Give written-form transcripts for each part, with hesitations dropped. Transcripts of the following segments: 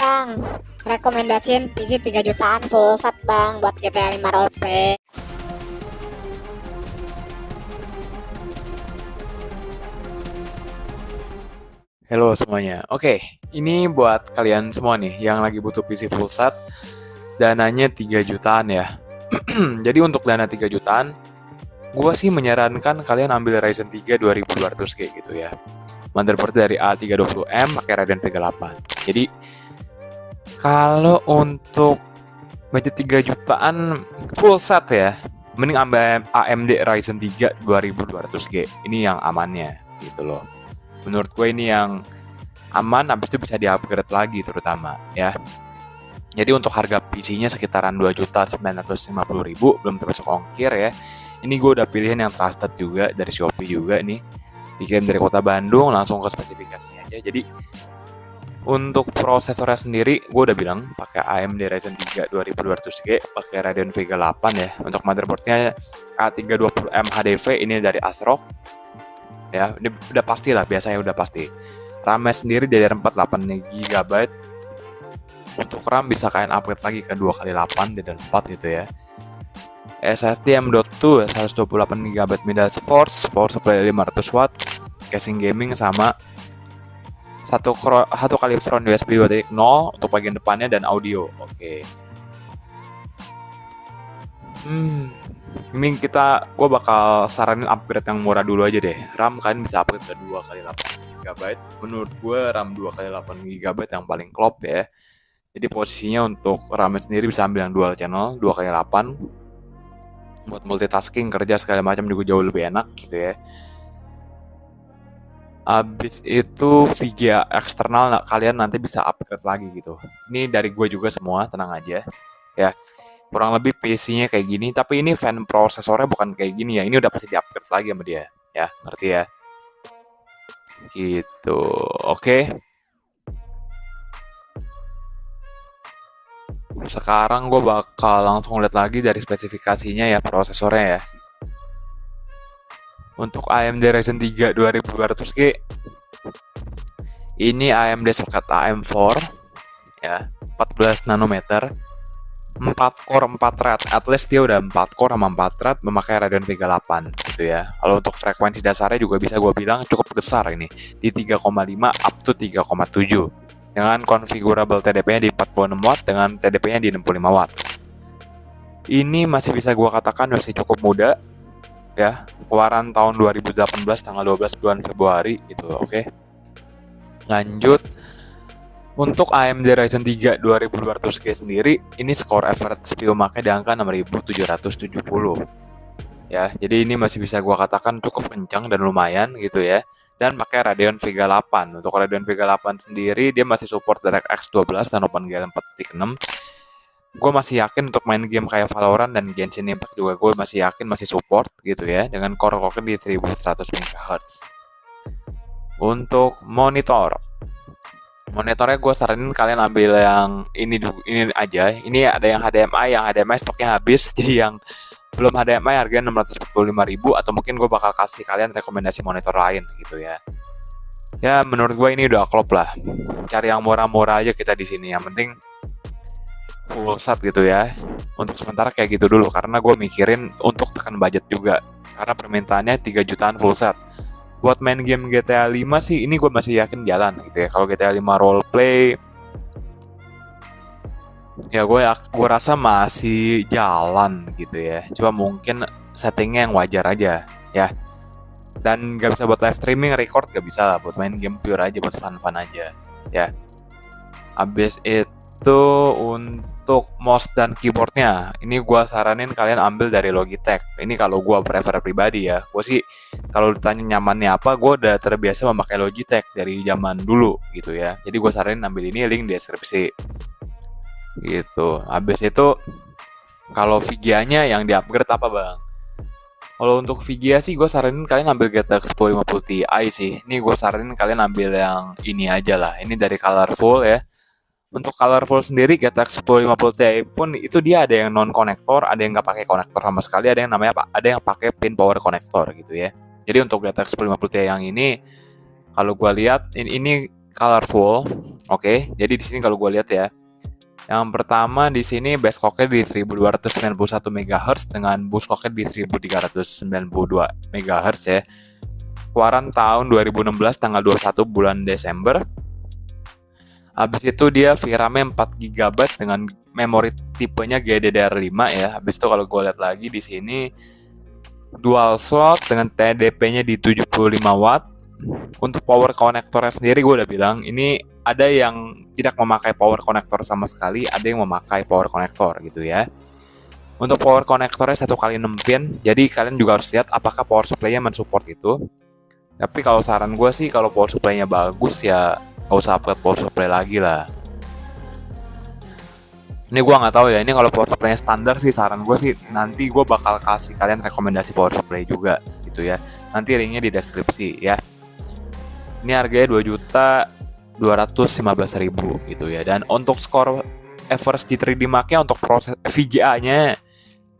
Bang, rekomendasiin PC 3 jutaan full set bang buat GTA 5 roleplay. Halo semuanya. Oke, ini buat kalian semua nih yang lagi butuh PC full set, dananya 3 jutaan ya. Jadi untuk dana 3 jutaan, gua sih menyarankan kalian ambil Ryzen 3 2200 kayak gitu ya. Motherboard dari A320M pakai Radeon Vega 8. Jadi kalau untuk budget 3 jutaan full set ya, mending ambil AMD Ryzen 3 2200G. Ini yang amannya gitu loh. Menurut gue ini yang aman, habis itu bisa di-upgrade lagi terutama ya. Jadi untuk harga PC-nya sekitaran 2.950.000, belum termasuk ongkir ya. Ini gue udah pilihan yang trusted juga dari Shopee juga nih. Dikirim dari kota Bandung, langsung ke spesifikasinya aja. Jadi untuk prosesornya sendiri, gue udah bilang pakai AMD Ryzen 3 2200G, pakai Radeon Vega 8 ya. Untuk motherboardnya A320M HDV, ini dari ASRock. Ya, ini udah pasti lah, biasanya udah pasti. RAM-nya sendiri DDR4 8GB. Untuk RAM bisa kalian upgrade lagi ke 2x8 DDR4 gitu ya. SSD M.2 128GB middle force, power supply 500 watt, casing gaming sama satu kali front USB 2.0 untuk bagian depannya dan audio. Oke. Ini gue bakal saranin upgrade yang murah dulu aja deh. RAM kalian bisa upgrade ke 2x8GB. Menurut gue RAM 2x8GB yang paling klop ya. Jadi posisinya untuk RAM sendiri bisa ambil yang dual channel 2x8. Buat multitasking, kerja segala macam juga jauh lebih enak gitu ya. Abis itu VGA eksternal kalian nanti bisa upgrade lagi gitu. Ini dari gue juga semua, tenang aja ya. Kurang lebih PC-nya kayak gini, tapi ini fan prosesornya bukan kayak gini ya. Ini udah pasti di-upgrade lagi sama dia. Ya, ngerti ya? Gitu. Oke. Sekarang gue bakal langsung lihat lagi dari spesifikasinya ya, prosesornya ya. Untuk AMD Ryzen 3 2200G, ini AMD socket AM4 ya, 14 nanometer. 4 core 4 thread, at least dia udah 4 core sama 4 thread memakai Radeon Vega 8 gitu ya. Kalau untuk frekuensi dasarnya juga bisa gue bilang cukup besar ini, di 3,5 up to 3,7 dengan configurable TDP-nya di 46 watt dengan TDP-nya di 65 watt. Ini masih bisa gue katakan masih cukup muda ya, keluaran tahun 2018 tanggal 12 bulan Februari gitu. Oke. Lanjut. Untuk AMD Ryzen 3 2200G sendiri, ini skor average CPU make di angka 6770. Ya, jadi ini masih bisa gua katakan cukup kencang dan lumayan gitu ya. Dan pakai Radeon Vega 8. Untuk Radeon Vega 8 sendiri dia masih support DirectX 12 dan OpenGL 4.6. Gue masih yakin untuk main game kayak Valorant dan Genshin Impact juga gue masih yakin masih support gitu ya, dengan core clock di 1100 MHz. Untuk monitornya gue saranin kalian ambil yang ini aja. Ini ada yang HDMI stoknya habis. Jadi yang belum HDMI harganya 645.000, atau mungkin gue bakal kasih kalian rekomendasi monitor lain gitu ya. Ya menurut gue ini udah klop lah. Cari yang murah-murah aja kita di sini. Yang penting full set gitu ya. Untuk sementara kayak gitu dulu, karena gue mikirin untuk tekan budget juga. Karena permintaannya 3 jutaan full set. Buat main game GTA 5 sih ini gue masih yakin jalan gitu ya. Kalau GTA 5 roleplay ya gue rasa masih jalan gitu ya. Cuma mungkin settingnya yang wajar aja ya. Dan gak bisa buat live streaming, record gak bisa lah. Buat main game pure aja, buat fun-fun aja ya. Abis itu untuk mouse dan keyboardnya, ini gue saranin kalian ambil dari Logitech. Ini kalau gue prefer pribadi ya. Gue sih kalau ditanya nyamannya apa, gue udah terbiasa memakai Logitech dari zaman dulu gitu ya. Jadi gue saranin ambil ini, link di deskripsi gitu. Habis itu kalau VGA-nya yang di-upgrade apa bang? Kalau untuk VGA sih gue saranin kalian ambil GTX 1050 Ti sih. Ini gue saranin kalian ambil yang ini aja lah. Ini dari Colorful ya. Untuk Colorful sendiri GTX 1050 Ti pun itu dia ada yang non konektor, ada yang nggak pakai konektor sama sekali, ada yang namanya ada yang pakai pin power konektor gitu ya. Jadi untuk GTX 1050 Ti yang ini, kalau gue lihat ini colorful. Oke, jadi di sini kalau gue lihat ya, yang pertama di sini base clock-nya di 1291 MHz dengan boost clock-nya di 1392 MHz ya. Keluaran tahun 2016 tanggal 21 bulan Desember. Habis itu dia VRAM-nya 4 GB dengan memori tipenya GDDR5 ya. Habis itu kalau gue lihat lagi di sini dual slot dengan TDP-nya di 75 watt. Untuk power konektornya sendiri gue udah bilang ini ada yang tidak memakai power konektor sama sekali, ada yang memakai power konektor gitu ya. Untuk power konektornya 1x6 pin, jadi kalian juga harus lihat apakah power supply-nya mensupport itu. Tapi kalau saran gue sih kalau power supply-nya bagus ya gak usah upgrade power supply lagi lah. Ini gue nggak tahu ya, ini kalau power supply-nya standar sih saran gue sih nanti gue bakal kasih kalian rekomendasi power supply juga gitu ya. Nanti linknya di deskripsi ya. Ini harganya 2.215.000 gitu ya. Dan untuk skor Everest G3D Mark-nya untuk proses VGA-nya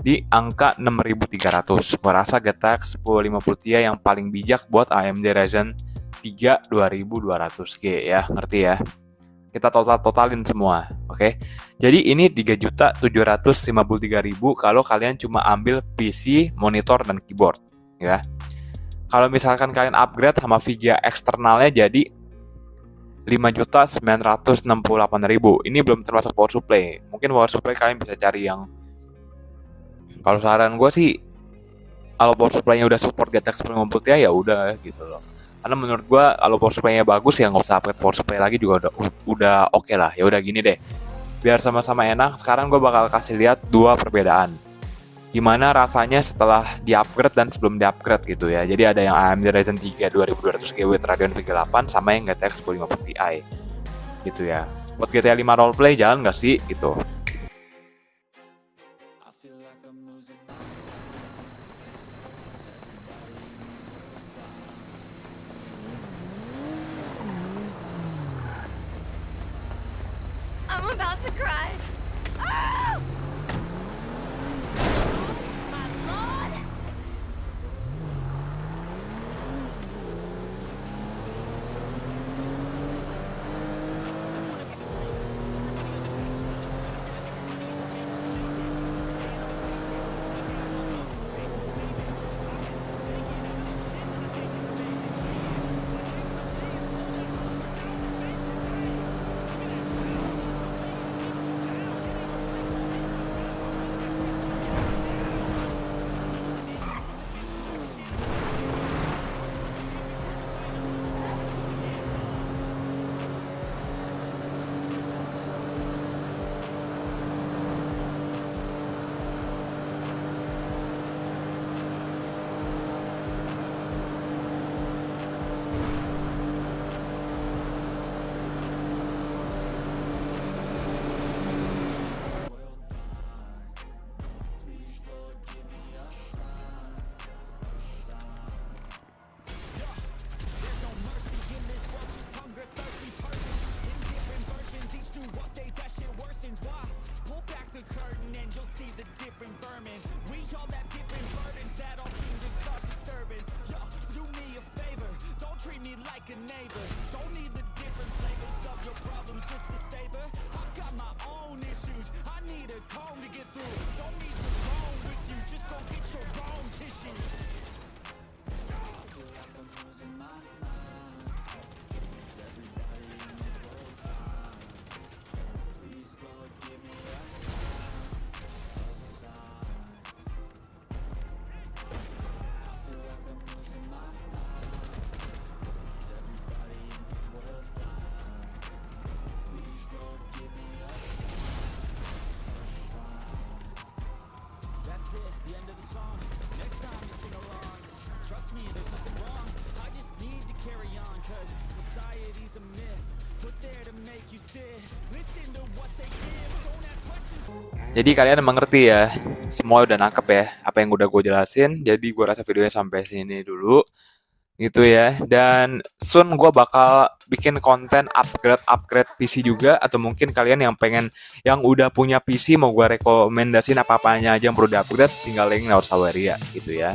di angka 6.300. Gua rasa GTX 1050 Ti yang paling bijak buat AMD Ryzen 3 2200G ya, ngerti ya? Kita totalin semua, oke? Jadi ini 3.753.000 kalau kalian cuma ambil PC, monitor dan keyboard ya. Kalau misalkan kalian upgrade sama VGA eksternalnya jadi 5.968.000. Ini belum termasuk power supply. Mungkin power supply kalian bisa cari yang, kalau saran gue sih kalau power supply-nya udah support GTX 1050 Ti ya udah gitu loh. Karena menurut gue kalau power supply-nya bagus ya nggak usah upgrade power supply lagi juga udah oke lah. Ya udah gini deh. Biar sama-sama enak, sekarang gue bakal kasih lihat dua perbedaan. Gimana rasanya setelah di-upgrade dan sebelum di-upgrade gitu ya. Jadi ada yang AMD Ryzen 3 2200G with Radeon Vega 8 sama yang GTX 1050 Ti gitu ya. Buat GTA 5 roleplay jalan nggak sih gitu. I'm about to cry. Ah! My Lord! Jadi kalian mengerti ya, semua udah nangkep ya apa yang udah gue jelasin. Jadi gue rasa videonya sampai sini dulu gitu ya. Dan soon gue bakal bikin konten upgrade PC juga, atau mungkin kalian yang pengen yang udah punya PC mau gue rekomendasiin apa-apanya aja yang perlu di-upgrade, tinggal link lewat Saweria gitu ya.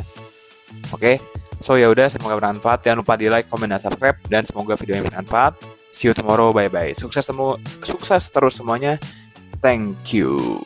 Oke. So ya udah, semoga bermanfaat. Jangan lupa di like, comment, dan subscribe, dan semoga videonya bermanfaat. See you tomorrow, bye bye. Sukses terus semuanya. Thank you.